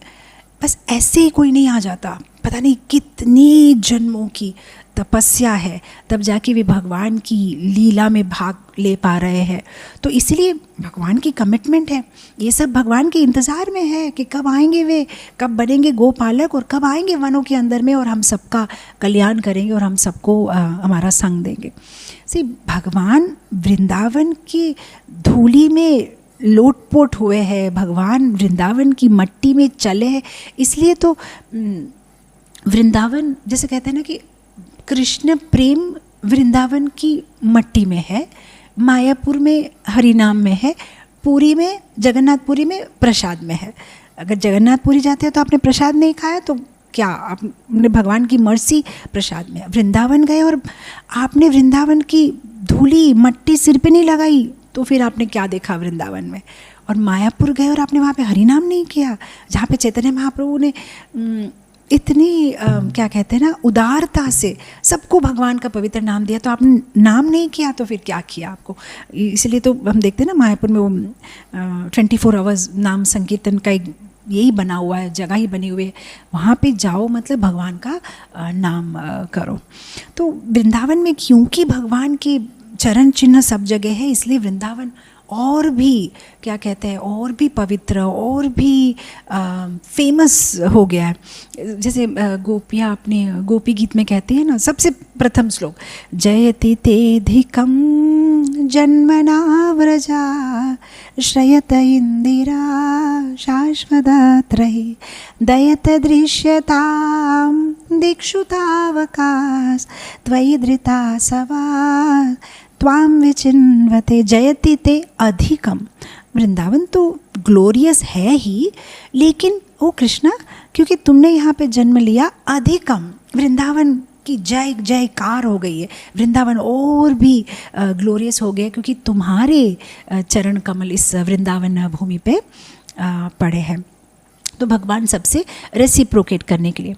बस ऐसे ही कोई नहीं आ जाता, पता नहीं कितने जन्मों की तपस्या है तब जाके वे भगवान की लीला में भाग ले पा रहे हैं। तो इसलिए भगवान की कमिटमेंट है, ये सब भगवान के इंतज़ार में है कि कब आएंगे वे, कब बनेंगे गोपालक और कब आएंगे वनों के अंदर में और हम सबका कल्याण करेंगे और हम सबको हमारा संग देंगे। सी भगवान वृंदावन की धूली में लोटपोट हुए हैं, भगवान वृंदावन की मट्टी में चले हैं, इसलिए तो वृंदावन जैसे कहते हैं ना कि कृष्ण प्रेम वृंदावन की मट्टी में है, मायापुर में हरिनाम में है, पुरी में जगन्नाथपुरी में प्रसाद में है। अगर जगन्नाथपुरी जाते हैं तो आपने प्रसाद नहीं खाया तो क्या आपने भगवान की मर्सी प्रसाद में। वृंदावन गए और आपने वृंदावन की धूली मट्टी सिर पे नहीं लगाई तो फिर आपने क्या देखा वृंदावन में। और मायापुर गए और आपने वहाँ पे हरिनाम नहीं किया, जहाँ पे चैतन्य महाप्रभु ने इतनी क्या कहते हैं ना उदारता से सबको भगवान का पवित्र नाम दिया, तो आपने नाम नहीं किया तो फिर क्या किया आपको। इसलिए तो हम देखते हैं ना मायापुर में वो 24 आवर्स नाम संकीर्तन का एक यही बना हुआ है, जगह ही बनी हुई है, वहाँ पे जाओ मतलब भगवान का नाम करो। तो वृंदावन में क्योंकि भगवान के चरण चिन्ह सब जगह है, इसलिए वृंदावन और भी क्या कहते हैं और भी पवित्र और भी फेमस हो गया है। जैसे गोपियाँ अपने गोपी गीत में कहती है ना, सबसे प्रथम श्लोक जयति तेधिकम जन्मना व्रजा श्रयत इंदिरा शाश्वतत्रयी दयत दृश्यताम दीक्षुतावकाश त्वयि धृता सवा त्वाम विचिन्वते जयति ते अधिकम। वृंदावन तो ग्लोरियस है ही, लेकिन ओ कृष्णा क्योंकि तुमने यहाँ पे जन्म लिया, अधिकम वृंदावन की जय जयकार हो गई है, वृंदावन और भी ग्लोरियस हो गया क्योंकि तुम्हारे चरण कमल इस वृंदावन भूमि पे पड़े हैं। तो भगवान सबसे रेसिप्रोकेट करने के लिए।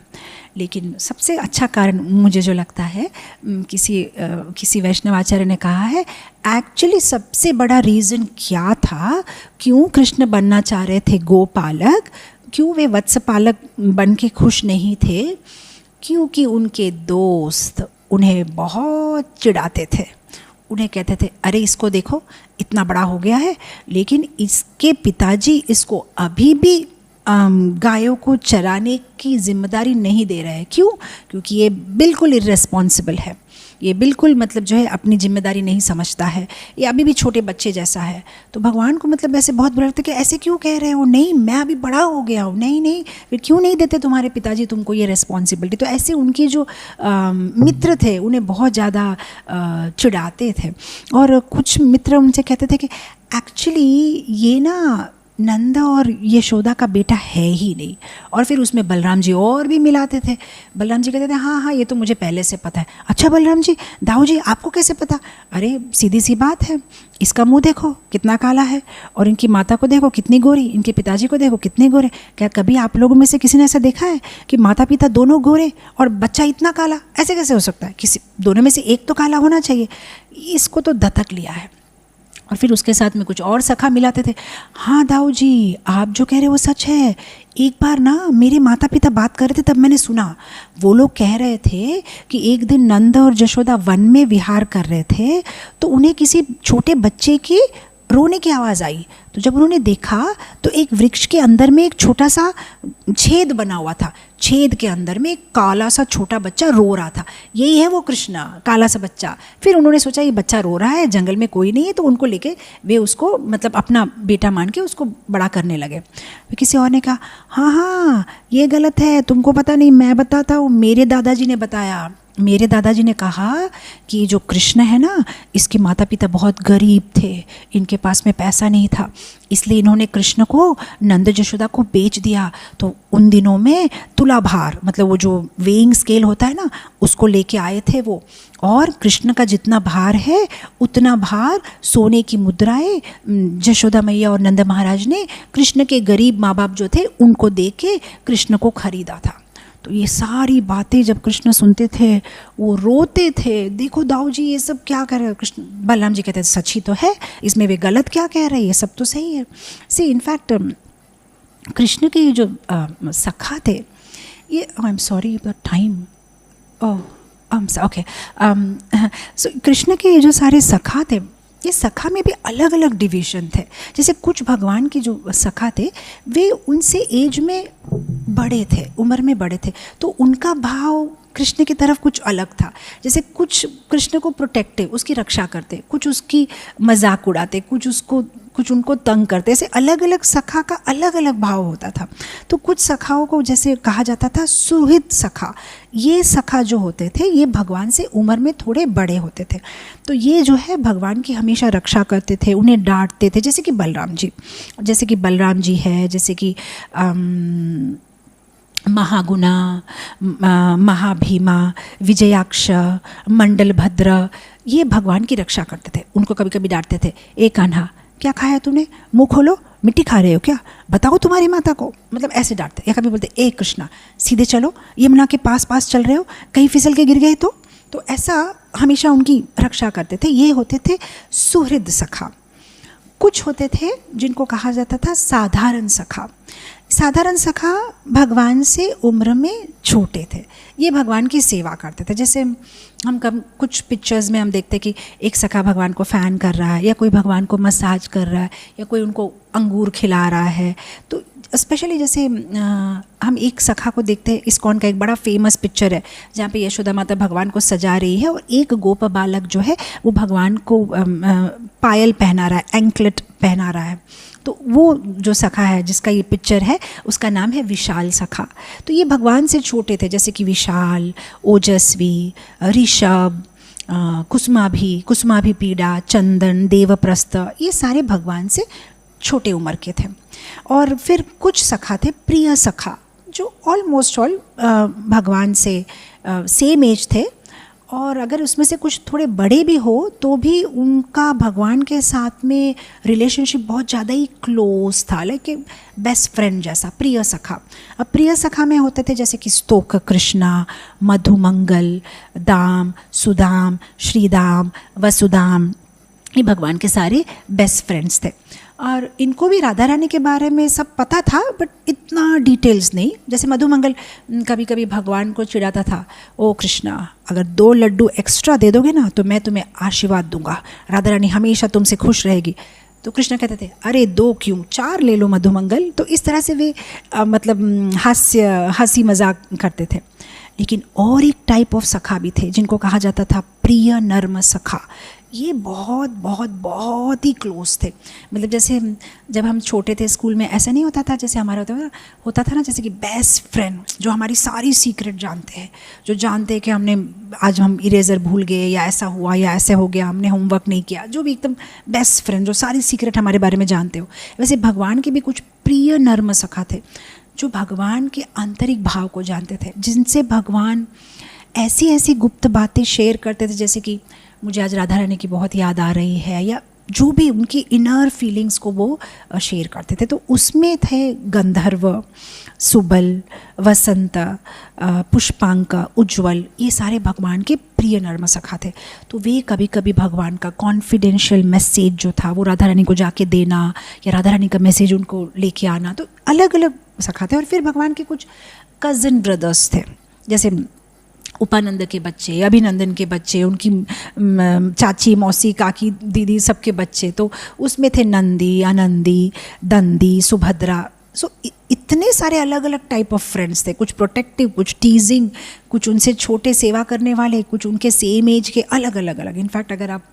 लेकिन सबसे अच्छा कारण मुझे जो लगता है, किसी वैष्णव आचार्य ने कहा है, एक्चुअली सबसे बड़ा रीज़न क्या था, क्यों कृष्ण बनना चाह रहे थे गोपालक, क्यों वे वत्सपालक बन के खुश नहीं थे, क्योंकि उनके दोस्त उन्हें बहुत चिढ़ाते थे। उन्हें कहते थे, अरे इसको देखो इतना बड़ा हो गया है, लेकिन इसके पिताजी इसको अभी भी गायों को चराने की जिम्मेदारी नहीं दे रहे हैं। क्यों? क्योंकि ये बिल्कुल इर्रेस्पॉन्सिबल है, ये बिल्कुल मतलब जो है अपनी जिम्मेदारी नहीं समझता है, ये अभी भी छोटे बच्चे जैसा है। तो भगवान को मतलब ऐसे बहुत बुरा लगता है कि ऐसे क्यों कह रहे हो, नहीं मैं अभी बड़ा हो गया हूँ, नहीं फिर क्यों नहीं देते तुम्हारे पिताजी तुमको ये रिस्पॉन्सिबिलिटी। तो ऐसे उनके जो मित्र थे उन्हें बहुत ज़्यादा चिढ़ाते थे, और कुछ मित्र उनसे कहते थे कि एक्चुअली ये ना नंद और यशोदा का बेटा है ही नहीं। और फिर उसमें बलराम जी और भी मिलाते थे। बलराम जी कहते थे, हाँ ये तो मुझे पहले से पता है। अच्छा बलराम जी, दाऊ जी आपको कैसे पता? अरे सीधी सी बात है, इसका मुंह देखो कितना काला है, और इनकी माता को देखो कितनी गोरी, इनके पिताजी को देखो कितने गोरे। क्या कभी आप लोगों में से किसी ने ऐसा देखा है कि माता पिता दोनों गोरे और बच्चा इतना काला? ऐसे कैसे हो सकता है? किसी दोनों में से एक तो काला होना चाहिए। इसको तो दत्तक लिया है। और फिर उसके साथ में कुछ और सखा मिलाते थे, हाँ दाऊ जी आप जो कह रहे हो वो सच है। एक बार ना मेरे माता पिता बात कर रहे थे, तब मैंने सुना वो लोग कह रहे थे कि एक दिन नंद और यशोदा वन में विहार कर रहे थे, तो उन्हें किसी छोटे बच्चे की रोने की आवाज़ आई। तो जब उन्होंने देखा तो एक वृक्ष के अंदर में एक छोटा सा छेद बना हुआ था, छेद के अंदर में एक काला सा छोटा बच्चा रो रहा था। यही है वो कृष्णा, काला सा बच्चा। फिर उन्होंने सोचा ये बच्चा रो रहा है, जंगल में कोई नहीं है, तो उनको लेके वे उसको मतलब अपना बेटा मान के उसको बड़ा करने लगे। फिर किसी और ने कहा, हाँ ये गलत है, तुमको पता नहीं, मैं बताता हूँ, मेरे दादाजी ने बताया। मेरे दादाजी ने कहा कि जो कृष्ण है ना, इसके माता पिता बहुत गरीब थे, इनके पास में पैसा नहीं था, इसलिए इन्होंने कृष्ण को नंद यशोदा को बेच दिया। तो उन दिनों में तुला भार, मतलब वो जो वेइंग स्केल होता है ना, उसको लेके आए थे वो, और कृष्ण का जितना भार है उतना भार सोने की मुद्राएं यशोदा मैया और नंद महाराज ने कृष्ण के गरीब माँ बाप जो थे उनको दे के कृष्ण को खरीदा था। तो ये सारी बातें जब कृष्ण सुनते थे वो रोते थे, देखो दाऊ जी ये सब क्या कर रहे हो। कृष्ण बलराम जी कहते थे, सच ही तो है, इसमें वे गलत क्या कह रहे हैं, ये सब तो सही है। सी इनफैक्ट कृष्ण के जो सखा थे, ये I am sorry the time, okay, so Krishna के जो सारे सखा थे, ये सखा में भी अलग अलग डिवीज़न थे। जैसे कुछ भगवान के जो सखा थे वे उनसे एज में बड़े थे, उम्र में बड़े थे, तो उनका भाव कृष्ण की तरफ कुछ अलग था। जैसे कुछ कृष्ण को प्रोटेक्टिव, उसकी रक्षा करते, कुछ उसकी मजाक उड़ाते, कुछ उनको तंग करते। ऐसे अलग अलग सखा का अलग अलग भाव होता था। तो कुछ सखाओं को जैसे कहा जाता था सुहृद सखा। ये सखा जो होते थे ये भगवान से उम्र में थोड़े बड़े होते थे, तो ये जो है भगवान की हमेशा रक्षा करते थे, उन्हें डांटते थे। जैसे कि बलराम जी है, जैसे कि महागुणा, महाभीमा, विजयाक्ष, मंडलभद्र, ये भगवान की रक्षा करते थे। उनको कभी कभी डांटते थे, ए कान्हा क्या खाया तूने, मुंह खोलो, मिट्टी खा रहे हो क्या, बताओ तुम्हारी माता को, मतलब ऐसे डांटते। या कभी बोलते, ए कृष्णा सीधे चलो, यमुना के पास चल रहे हो, कहीं फिसल के गिर गए तो ऐसा हमेशा उनकी रक्षा करते थे। ये होते थे सुहृद सखा। कुछ होते थे जिनको कहा जाता था साधारण सखा। साधारण सखा भगवान से उम्र में छोटे थे, ये भगवान की सेवा करते थे। जैसे हम कुछ पिक्चर्स में हम देखते कि एक सखा भगवान को फ़ैन कर रहा है, या कोई भगवान को मसाज कर रहा है, या कोई उनको अंगूर खिला रहा है। तो स्पेशली जैसे हम एक सखा को देखते हैं, इस्कॉन का एक बड़ा फेमस पिक्चर है जहाँ पे यशोदा माता भगवान को सजा रही है, और एक गोप बालक जो है वो भगवान को पायल पहना रहा है, एंकलेट पहना रहा है। तो वो जो सखा है जिसका ये पिक्चर है उसका नाम है विशाल सखा। तो ये भगवान से छोटे थे, जैसे कि विशाल, ओजस्वी, ऋषभ, कुसुमाभि पीड़ा, चंदन, देवप्रस्थ, ये सारे भगवान से छोटे उम्र के थे। और फिर कुछ सखा थे प्रिय सखा। जो ऑलमोस्ट ऑल भगवान से सेम एज थे, और अगर उसमें से कुछ थोड़े बड़े भी हो तो भी उनका भगवान के साथ में रिलेशनशिप बहुत ज़्यादा ही क्लोज था, लाइक बेस्ट फ्रेंड जैसा, प्रिय सखा। अब प्रिय सखा में होते थे जैसे कि स्तोक कृष्णा, मधुमंगल, दाम, सुदाम, श्रीदाम, वसुदाम, ये भगवान के सारे बेस्ट फ्रेंड्स थे। और इनको भी राधा रानी के बारे में सब पता था, बट इतना डिटेल्स नहीं। जैसे मधुमंगल कभी कभी भगवान को चिढ़ाता था, ओ कृष्णा अगर 2 लड्डू एक्स्ट्रा दे दोगे ना तो मैं तुम्हें आशीर्वाद दूंगा, राधा रानी हमेशा तुमसे खुश रहेगी। तो कृष्ण कहते थे अरे 2 क्यों, 4 ले लो मधुमंगल। तो इस तरह से वे मतलब हंसी मजाक करते थे। लेकिन और एक टाइप ऑफ सखा भी थे जिनको कहा जाता था प्रिय नर्म सखा। ये बहुत बहुत बहुत ही क्लोज थे। मतलब जैसे जब हम छोटे थे स्कूल में ऐसा नहीं होता था, जैसे हमारा होता था ना, जैसे कि बेस्ट फ्रेंड जो हमारी सारी सीक्रेट जानते हैं, जो जानते हैं कि हमने आज हम इरेज़र भूल गए या ऐसा हुआ या ऐसे हो गया, हमने होमवर्क नहीं किया, जो भी एकदम बेस्ट फ्रेंड जो सारी सीक्रेट हमारे बारे में जानते हो। वैसे भगवान के भी कुछ प्रिय नर्म सखा थे जो भगवान के आंतरिक भाव को जानते थे, जिनसे भगवान ऐसी ऐसी गुप्त बातें शेयर करते थे, जैसे कि मुझे आज राधा रानी की बहुत याद आ रही है, या जो भी उनकी इनर फीलिंग्स को वो शेयर करते थे। तो उसमें थे गंधर्व, सुबल, वसंत, पुष्पांक, उज्ज्वल, ये सारे भगवान के प्रिय नर्म सखा थे। तो वे कभी कभी भगवान का कॉन्फिडेंशियल मैसेज जो था वो राधा रानी को जाके देना, या राधा रानी का मैसेज उनको लेके आना, तो अलग अलग सखा थे। और फिर भगवान के कुछ कज़न ब्रदर्स थे, जैसे उपानंद के बच्चे, अभिनंदन के बच्चे, उनकी चाची, मौसी, काकी, दीदी, सबके बच्चे। तो उसमें थे नंदी, आनंदी, दंदी, सुभद्रा। सो इतने सारे अलग अलग टाइप ऑफ फ्रेंड्स थे, कुछ प्रोटेक्टिव, कुछ टीजिंग, कुछ उनसे छोटे सेवा करने वाले, कुछ उनके सेम एज के, अलग अलग अलग। इनफैक्ट अगर आप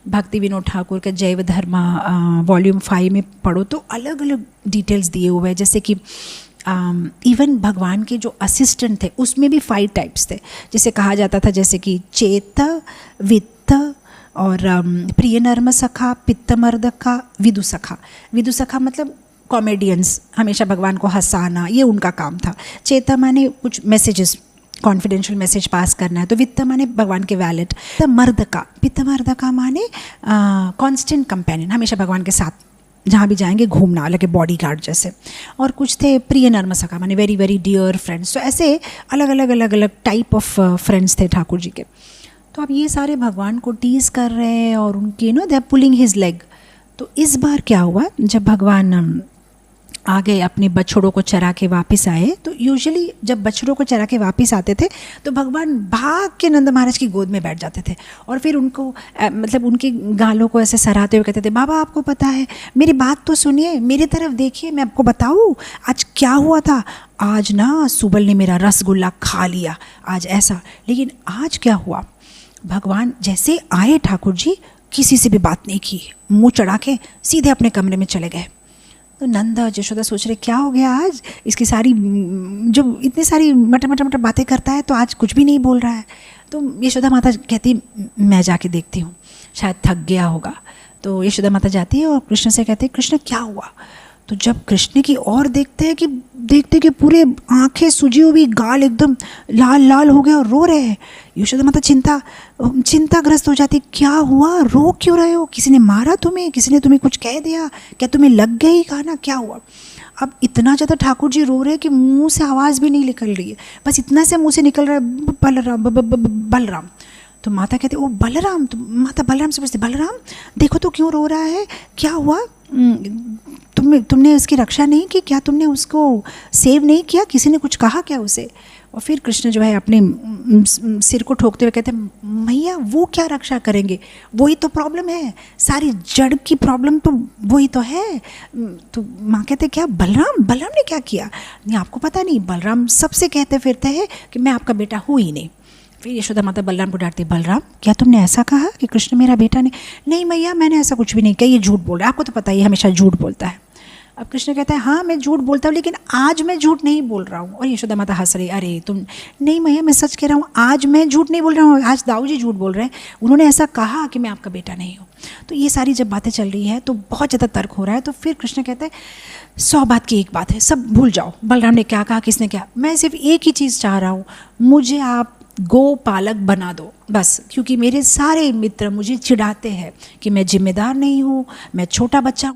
भक्ति विनोद ठाकुर के जैव धर्मा वॉल्यूम 5 में पढ़ो तो अलग अलग डिटेल्स दिए हुए हैं। जैसे कि इवन भगवान के जो असिस्टेंट थे उसमें भी 5 टाइप्स थे, जिसे कहा जाता था जैसे कि चेत, वित्त, और प्रिय नर्म सखा, पित्तमर्दका, विदुसखा। विदुसखा मतलब कॉमेडियंस, हमेशा भगवान को हंसाना, ये उनका काम था। चेता माने कुछ मैसेजेस, कॉन्फिडेंशियल मैसेज पास करना है। तो वित्त माने भगवान के वैलेट। पित्तमर्दका माने कांस्टेंट कंपेनियन, हमेशा भगवान के साथ जहाँ भी जाएंगे घूमना, अलग बॉडी गार्ड जैसे। और कुछ थे प्रिय नर्म सखा माने वेरी वेरी डियर फ्रेंड्स। तो ऐसे अलग अलग टाइप ऑफ फ्रेंड्स थे ठाकुर जी के। तो अब ये सारे भगवान को टीज कर रहे हैं और उनके they are pulling his leg. तो इस बार क्या हुआ, जब भगवान आ गए, अपने बछड़ों को चरा के वापस आए, तो यूजुअली जब बछड़ों को चरा के वापस आते थे तो भगवान भाग के नंद महाराज की गोद में बैठ जाते थे और फिर उनको मतलब उनके गालों को ऐसे सराहते हुए कहते थे, बाबा आपको पता है, मेरी बात तो सुनिए, मेरी तरफ देखिए, मैं आपको बताऊँ आज क्या हुआ था। आज ना सुबल ने मेरा रसगुल्ला खा लिया, आज ऐसा। लेकिन आज क्या हुआ, भगवान जैसे आए ठाकुर जी, किसी से भी बात नहीं की, मुँह चढ़ा के सीधे अपने कमरे में चले गए। तो नंदा यशोदा सोच रहे क्या हो गया आज, इसकी सारी जो इतनी सारी मटर बातें करता है तो आज कुछ भी नहीं बोल रहा है। तो यशोदा माता कहती मैं जाके देखती हूँ, शायद थक गया होगा। तो यशोदा माता जाती है और कृष्ण से कहती है कृष्ण क्या हुआ। तो जब कृष्ण की ओर देखते कि पूरे आंखें सूजी हुई, गाल एकदम लाल लाल हो गए और रो रहे हैं। यशोदा माता चिंताग्रस्त हो जाती, क्या हुआ, रो क्यों रहे हो, किसी ने मारा तुम्हें, किसी ने तुम्हें कुछ कह दिया क्या, तुम्हें लग गई खाना, क्या हुआ। अब इतना ज़्यादा ठाकुर जी रो रहे हैं कि मुंह से आवाज़ भी नहीं निकल रही है, बस इतना से मुंह से निकल रहा है बलराम बलराम। तो माता कहती ओ बलराम। तो माता बलराम से पूछती बलराम देखो तो क्यों रो रहा है, क्या हुआ, तुमने उसकी रक्षा नहीं की क्या, तुमने उसको सेव नहीं किया, किसी ने कुछ कहा क्या उसे। और फिर कृष्ण जो है अपने सिर को ठोकते हुए कहते हैं मैया वो क्या रक्षा करेंगे, वही तो प्रॉब्लम है, सारी जड़ की प्रॉब्लम तो वही तो है। तो माँ कहते क्या बलराम ने क्या किया, नहीं आपको पता नहीं, बलराम सबसे कहते फिरते हैं कि मैं आपका बेटा हूँ ही नहीं। फिर यशोदा माता बलराम को डांटती, बलराम क्या तुमने ऐसा कहा कि कृष्ण मेरा बेटा नहीं मैया मैंने ऐसा कुछ भी नहीं किया, ये झूठ बोल रहा है, आपको तो पता ही हमेशा झूठ बोलता है। अब कृष्ण कहता है हाँ मैं झूठ बोलता हूँ, लेकिन आज मैं झूठ नहीं बोल रहा हूँ। और यशोदा माता हंस रही, अरे तुम, नहीं मैया मैं सच कह रहा हूँ, आज मैं झूठ नहीं बोल रहा हूँ, आज दाऊ जी झूठ बोल रहे हैं, उन्होंने ऐसा कहा कि मैं आपका बेटा नहीं हूँ। तो ये सारी जब बातें चल रही है तो बहुत ज़्यादा तर्क हो रहा है। तो फिर कृष्ण कहते हैं 100 बात की एक बात है, सब भूल जाओ, बलराम ने क्या कहा, किसने क्या, मैं सिर्फ एक ही चीज़ चाह रहा हूँ, मुझे आप गो पालक बना दो बस, क्योंकि मेरे सारे मित्र मुझे चिढ़ाते हैं कि मैं जिम्मेदार नहीं हूँ, मैं छोटा बच्चा